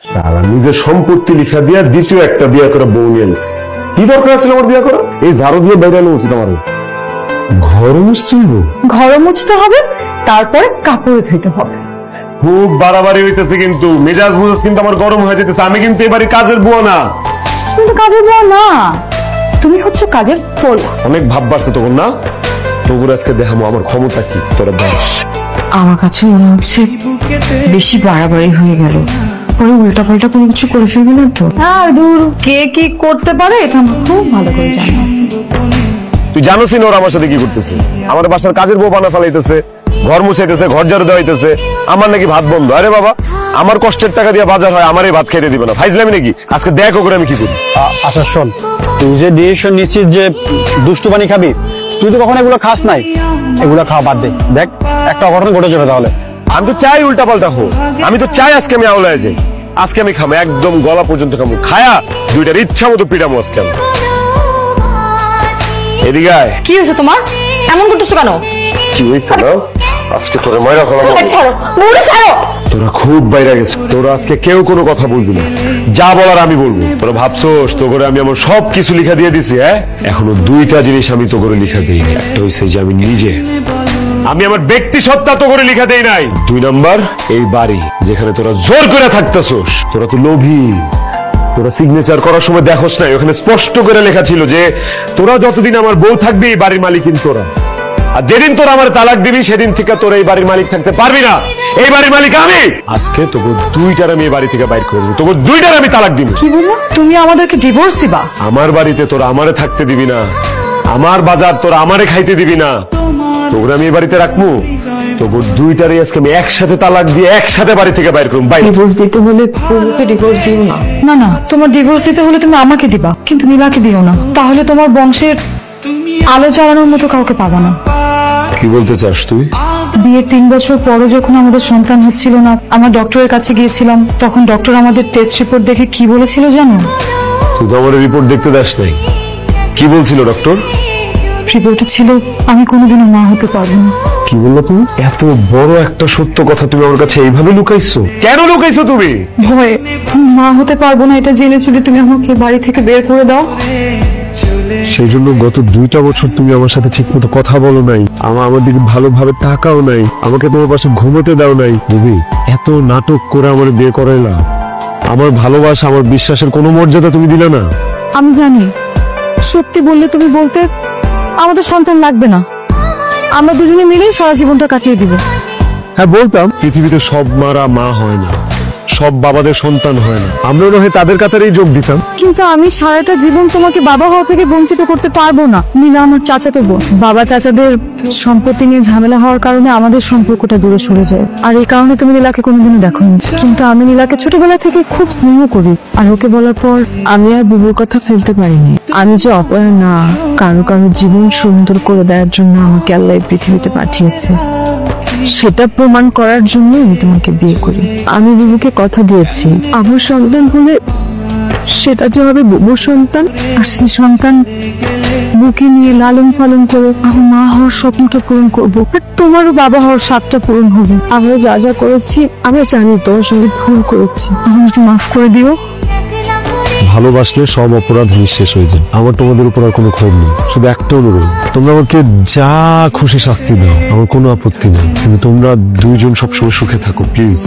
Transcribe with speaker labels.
Speaker 1: সারা নিজের সম্পত্তি লিখা দিয়া দ্বিতীয় একটা বিয়ে করে বউ নিয়ে আনছে। কি দরকার ছিল আমার বিয়ে করা? এই ঝাড়ু দিয়ে বেরানো উচিত আমার। ঘর মুছতে হইব,
Speaker 2: ঘর মুছতে হবে, তারপরে কাপড় ধুইতে হবে।
Speaker 1: খুব বাড়াবাড়ি হইতেছে কিন্তু, মেজাজ মুজাজ কিন্তু আমার গরম হয়ে যেতেছে। আমি কিন্তু এবারে কাজের বুয়া না।
Speaker 2: কিন্তু কাজের বুয়া না, তুমি হচ্ছে কাজের পোলা।
Speaker 1: অনেক ভাব বাড়ছে তখন না, তবুর আজকে দেখামো আমার ক্ষমতা কি। তোরা দেখ,
Speaker 2: আমার কাছে মনে হচ্ছে বেশি বাড়াবাড়ি হয়ে গেল, পরে উল্টা পাল্টা কোনো কিছু করে ফেলবি না তো? আর দূর, কে কি করতে পারে এটা আমার খুব ভালো করে জানা আছে।
Speaker 1: তুই জানোস না ওরা আমার সাথে কি করতেছে? আমার বাসার কাজের বউ বানা ফেলাইতেছে, ঘর মুছাইতেছে, ঘর ঝাড়ু দেওয়াইতেছে। আমার নাকি ভাত বন্ধ। আরে বাবা, আমার কষ্টের টাকা দিয়ে বাজার হয়, আমার এই ভাত খাইতে দিবে না? ফাইজলামি নাকি? আজকে দেখ ওকে আমি কি করি।
Speaker 3: আচ্ছা শোন, তুই যে ডিসিশন নিচ্ছিস যে দুষ্টু পানি খাবি, তুই তো কখনো এগুলো খাস নাই। এগুলো খাওয়া বাদ দে। দেখ একটা অঘটন ঘটে যাবে তাহলে।
Speaker 1: আমি তো চাই উল্টা পাল্টা হোক। আমি তো চাই আজকে আমি আওলায় যাই। আজকে আমি খাবো, একদম গলা পর্যন্ত খাবো, খায়া দুইটার ইচ্ছা মতো পিটামো আজকে আমি। এদিকে আয়।
Speaker 2: কি হয়েছে তোমার? এমন করতেছো কেন?
Speaker 1: কি হয়েছে না? আজকে তোরে ময়রা ফেলাম।
Speaker 2: ছাড়ো, মুড়ে ছাড়ো।
Speaker 1: তোরা খুব বাইরে গেছে। তোরা আজকে কেউ কোনো কথা বলবি না, যা বলার আমি বলবো। তোরা ভাবছোস তো করে আমি আমার সব কিছু লিখা দিয়ে দিছি? হ্যাঁ, এখনো দুইটা জিনিস আমি তো করে লিখা দিই। একটা হয়েছে যে আমি নিজে, আমি আমার ব্যক্তি সত্তা তো করে লিখা দেই নাই। 2 নাম্বার, এই বাড়ি যেখানে তোরা জোর করে থাকতেছোস। তোরা তো লোভী। তোরা সিগনেচার করার সময় দেখোস নাই, ওখানে স্পষ্ট করে লেখা ছিল যে তোরা যতদিন আমার বউ থাকবি এই বাড়ির মালিকিন তোরা। আর যেদিন তোরা আমার তালাক দিবি সেদিন থেকে তোরা এই বাড়ির মালিক থাকতে পারবি না। এই বাড়ির মালিক আমি। আজকে তোকে দুইটার আমি এই বাড়ি থেকে বাইর করবো, তোকে দুইটার আমি তালাক দিব।
Speaker 2: কি বলবো? তুমি আমাদেরকে ডিভোর্স দিবা?
Speaker 1: আমার বাড়িতে তোরা আমারে থাকতে দিবি না, আমার বাজার তোরা আমারে খাইতে দিবি না, তোরা আমি এই বাড়িতে রাখবো। তোকে দুইটারই আজকে আমি একসাথে তালাক দিয়ে একসাথে বাড়ি থেকে বাইর করবো।
Speaker 2: ডিভোর্স দিতে হলে ওকে ডিভোর্স দিও না। না না, তোমার ডিভোর্স দিতে হলে তুমি আমাকে দিবা, কিন্তু নীলাকে দিও না। তাহলে তোমার বংশের আলো জ্বালানোর মতো কাউকে পাবা না।
Speaker 1: কি বলতে চাস তুই?
Speaker 2: বিয়ের 3 বছর পরে যখন আমাদের সন্তান হচ্ছিল না, আমরা ডক্টরের কাছে গিয়েছিলাম। তখন ডক্টর আমাদের টেস্ট রিপোর্ট দেখে কি বলেছিল জানো?
Speaker 1: তুই তো আমার রিপোর্ট দেখতে দাস নাই। কি বলছিল ডক্টর?
Speaker 2: রিপোর্টে ছিল আমি কোনোদিনও মা হতে পারবো না।
Speaker 1: কি বললো তুমি? এত বড় একটা সত্য কথা তুমি আমার কাছে এইভাবে লুকাইছো? কেন লুকাইছো তুমি?
Speaker 2: ভয়ে মা হতে পারবো না এটা জেনে যদি তুমি আমাকে বাড়ি থেকে বের করে দাও।
Speaker 1: সেই জন্য গত 2টা বছর তুমি আমার সাথে ঠিক মতো কথা বলো নাই, আমার দিকে ভালোভাবে তাকাও নাই, আমাকে তোমার পাশে ঘুমোতে দাও নাই। বুবি, এত নাটক করে আমার বিয়ে করাইলা, আমার ভালোবাসা আমার বিশ্বাসের কোনো মর্যাদা তুমি দিলে না।
Speaker 2: আমি জানি সত্যি বললে তুমি বলতে আমাদের সন্তান লাগবে না, আমরা দুজনে মিলেই সারা জীবনটা কাটিয়ে দিব।
Speaker 1: হ্যাঁ বলতাম, পৃথিবীতে সব মারা মা হয় না, সব বাবাদের সন্তান হয় না, আমরা নয় তাদের কাতারেই যোগ দিতাম।
Speaker 2: কিন্তু আমি সারাটা জীবন তোমাকে বাবা হওয়া থেকে বঞ্চিত করতে পারবো না। নীলা আমার চাচাতো বোন। বাবা চাচাদের সম্পত্তি নিয়ে ঝামেলা হওয়ার কারণে আমাদের সম্পর্কটা দূরে সরে যায়, আর এই কারণে তুমি নীলাকে কোনোদিনও দেখোনি। কিন্তু আমি নীলাকে ছোটবেলা থেকে খুব স্নেহ করি, আর ওকে বলার পর আমি আর বুবুর কথা ফেলতে পারিনি। আমি যে অপয়া না, কারো কারো জীবন সুন্দর করে দেওয়ার জন্য আমাকে আল্লাহ এই পৃথিবীতে পাঠিয়েছে, সেটা প্রমাণ করার জন্য আমি তোমাকে বিয়ে করি। আমি বুবুকে কথা দিয়েছি আমার সন্তান হলে সেটা যে হবে বুবুর সন্তান, আর সেই সন্তান বুকে নিয়ে লালন পালন করে আমার মা হওয়ার স্বপ্নটা পূরণ করবো, আর তোমারও বাবা হওয়ার স্বাদটা পূরণ হবে। আমরা যা যা করেছি আমরা জানি তোমার সঙ্গে ভুল করেছি, আমাকে মাফ করে দিও।
Speaker 1: ভালোবাসলে সব অপরাধ নিঃশেষ হয়ে যায়। আমার তোমাদের উপর আর কোনো ক্ষোভ নেই, শুধু একটা অনুরোধ, তোমরা আমাকে যা খুশি শাস্তি দাও, আমার কোনো আপত্তি নেই, কিন্তু তোমরা দুইজন সবসময় সুখে থাকো প্লিজ।